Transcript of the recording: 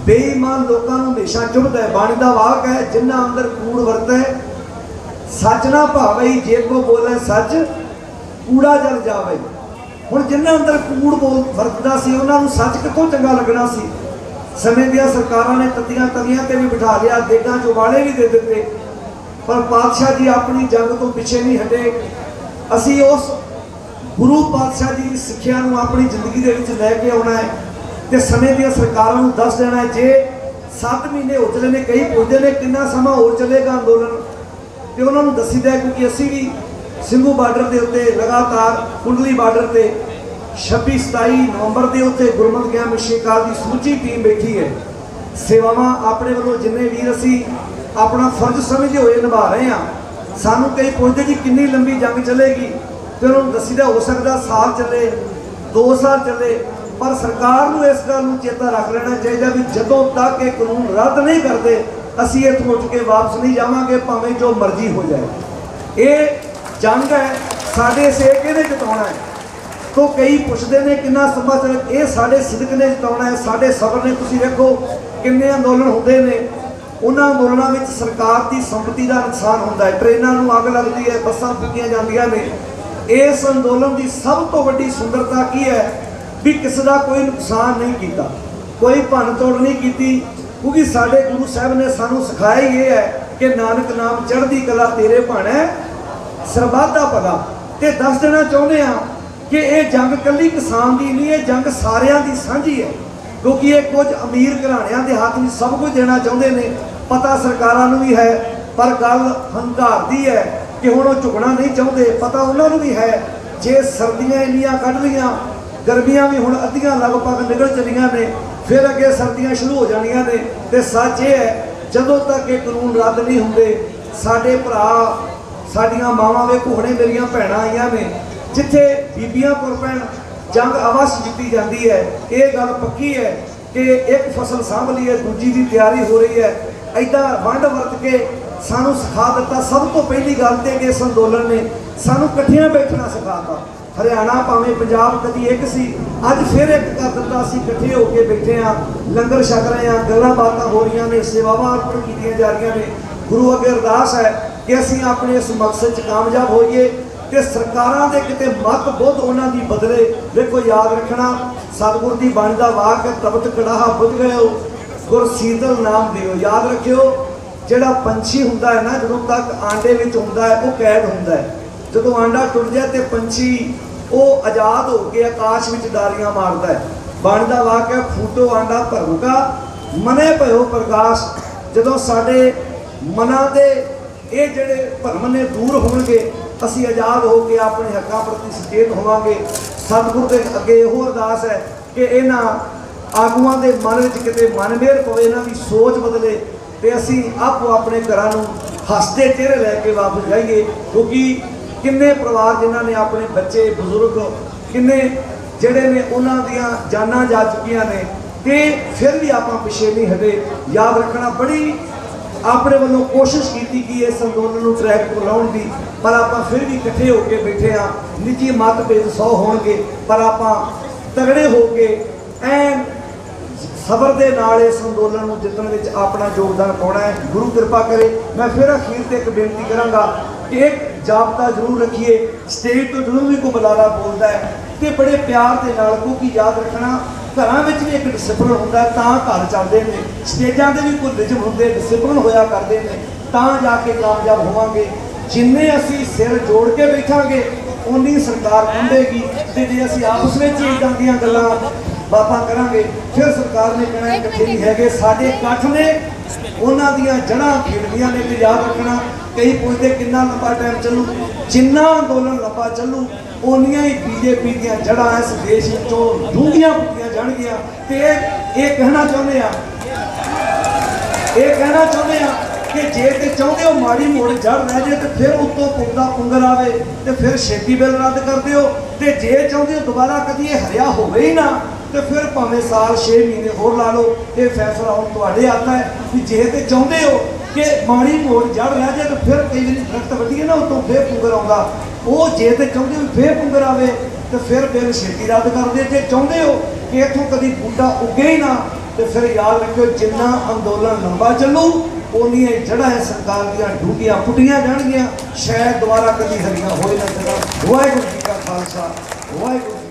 बेईमान लोगों को हमेशा चुभता है। बाणी का वाक है, जिन्ना अंदर कूड़ वरतै सच ना भावे, जे को बोले सच कूड़ा जल जावे। हुण जिन्ना अंदर कूड़ बोल वरतदा सी उन्होंने सच कितों चंगा लगना सी। समय दिया सरकारां ने तत्तियां तवियां ते भी बिठा लिया, देगां च उबाले भी दे दिते, पर पातशाह जी अपनी जंग तो पिछे नहीं हटे। असी उस गुरु पातशाह जी की सिक्ख्या नूं अपनी जिंदगी दे विच लैके आउणा है ते समय दिया सरकारां नूं दस देना है। जे 7 महीने हो चले ने, कई पुछदे ने कितना समा होर चलेगा अंदोलन, तो उन्होंने दसीदा है क्योंकि असी भी ਸਿੰਘੂ बार्डर के उत्ते लगातार कुंडली बार्डर से 26-27 नवंबर के उत्ते गुरमत ज्ञान मिशन की समूची टीम बैठी है। सेवावां अपने वालों जिन्ने वीर असी अपना फर्ज समझते हुए निभा रहे हैं। सानू कई पुछते जी कितनी लंबी जंग चलेगी, तो उन्होंने दसीदा हो सकता साल चले 2 साल चले, पर सरकार को इस गल चेता रख लेना चाहिए भी जदों तक ये कानून रद्द नहीं करते असी इत्थों उठ के वापस नहीं जावांगे, भावें जो मर्जी हो जाए। ये जंग है साडे सेक ने जिताउणा है। तो कई पुछते ने कितना समा चल, ये साडे सिदक ने जिताउणा है, साडे सबर ने। तुसीं देखो किन्ने अंदोलन होंदे ने, उन्हां अंदोलनां विच सरकार की संपत्ति का नुकसान होंदा है, ट्रेनां नूं अग लगदी है, बसां फूकीਆਂ ਜਾਂਦੀਆਂ ने। इस अंदोलन की सब तो वड्डी सुंदरता की है भी किसी का कोई नुकसान नहीं किया, कोई भन तोड़ नहीं की, क्योंकि साडे गुरु साहब ने सानू सिखाया ही ये है कि नानक नाम चढ़दी कला तेरे भाणै सरबत दा भला। ते दस देना चाहुंदे हां कि ये जंग कल्ली किसान की नहीं, ये जंग सारियां दी साझी है, क्योंकि ये कुछ अमीर घराणियां दे हाथ में सब कुछ देना चाहुंदे ने। पता सरकारां नूं भी है, पर गल हंकार दी है कि हुण वो झुकना नहीं चाहुंदे। पता उन्हां नूं भी है जे सर्दियां इन्नियां कढ लईआं, गर्मियां भी हुण अद्धियां लगभग निकल चलियां ने, फिर अगे सर्दियां शुरू हो जाणियां ने। ते सच ये है जदों तक ये कानून रद्द नहीं हुंदे, साडे भरा साडियां मावां वे घोड़े मेरियां भैणां आईयां ने, जिथे बीबियां पुर पैण जंग अवश्य जीती जाती है। ये गल पक्की है कि एक फसल सांभ ली है, दूजी की तैयारी हो रही है। ऐदा वंड वरत के सानू सिखा दिता। सब तो पहली गल तो कि इस अंदोलन ने सानू इकट्ठियां बैठना सिखाता। हरियाणा भावें पंजाब कदी एक सी, अज फिर एक कर दिता। असीं इकट्ठे होकर बैठे हाँ, लंगर छक रहे हैं, गल्लां बातां हो रही ने, सेवावां अर्पण कीतियां जा रही ने। गुरु अगे अरदास है कि असीं अपने इस मकसद च कामयाब होइए ते सरकारां दे किते मत बुद्ध उन्हां दी बदले। देखो याद रखना सतगुर दी बाणी दा वाक है, तबत कड़ाहा बुझ गए गुर शीतल नाम दिओ। याद रखियो जिहड़ा पंछी हुंदा है ना, जदों तक आंडे विच हुंदा है वो कैद हुंदा है। जदों आंडा टुट जाए तो पंछी वो आज़ाद होकर आकाश में डारियां मारता है। बाणी दा वाक है फूटो आंडा भरूगा मने भयो प्रकाश। जदों साडे मनां दे ये जिहड़े भरम ने दूर होणगे, असीं आज़ाद होकर अपने हकों प्रति सचेत होवांगे। सतगुर के अगे इहो अरदास है कि इन्हां आगुआं दे मन विच किते मन मेहर पवे, इन्हां दी सोच बदले ते असीं आपो अपने घरां नूं हसदे चेहरे लैके वापस जाइए। क्योंकि किन्ने परिवार जिन्हां ने अपने बच्चे बजुर्ग किन्ने जिहड़े ने उन्हां दियां जानां जा चुकियां ने, ते फिर भी आपां पिछे नहीं हटे। याद रखना बड़ी अपने वालों कोशिश की कि इस अंदोलन को ट्रैक पर लाने की, पर आप फिर भी इकट्ठे होकर बैठे हाँ। निजी मतभेद 100 होंगे, पर आप तगड़े होकर ऐन सबर के नाल इस अंदोलन को जितने में अपना योगदान पाना है। गुरु कृपा करे। मैं फिर अखीर से एक बेनती कराँगा कि एक जाबता जरूर रखिए। स्टेज तो जरूर भी कोई बुलारा बोलता है तो बड़े प्यार के नाल, क्योंकि याद रखना घरों में भी एक डिसिपलिन होंदा है, तां घर चलते हैं। स्टेजा से भी कोई रिजम होंगे, डिसिपलिन होया करते हैं, तां जाके कामयाब होवांगे। जिन्ने असी सिर जोड़ के बैठांगे उन्नी सरकार खुंडेगी, ते जे असी आपस में इदां दीयां गल्लां बातां करांगे फिर सरकार ने कहना इकट्ठे नहीं है। साडे इकट्ठ ने उन्हां दीयां जड़ां खिड़दियां ने। ते याद रखना कई पुछदे कितना लंबा टाइम चलू, जिन्ना अंदोलन लंबा चलू उन्नियां ही बीजेपी दीयां जड़ां इस देश विचों डूंघियां पुट्टियां जाणगियां। ते ये कहना चाहुंदे आ, ये कहना चाहुंदे आ कि जे ते चाहुंदे हो माड़ी मोड़ जड़ रह जाए तो फिर उत्तों पुगदा पुंगर आवे तो फिर छेती बिल रद्द कर दिओ। ते जे चाहुंदे हो दोबारा कदी ये हरिया होवे ही ना तो फिर भावें साल 6 महीने होर ला लो। ये फैसला हुण तुहाडे हत्थ है कि जे ते चाहुंदे हो कि माड़ी मोड़ जड़ रह जाए तो फिर कई बार दरख्त वड्डीए ना उत्तों फिर पुंगर आउंदा, वो जे ते चाहुंदे हो फिर पुंगर आवे तो फिर बिल छेती रद्द कर दे। जे चाहुंदे हो कि इत्थों कदी बूटा उगे ही ना तो फिर याद रखियो जिन्ना अंदोलन लंबा चलू उन्नियां जड़ा है सरकार दियां ढूंढियां पुटियां जाणगियां शायद दोबारा कभी हरियां होए ना। वाहिगुरू जी का खालसा वाहिगुरू।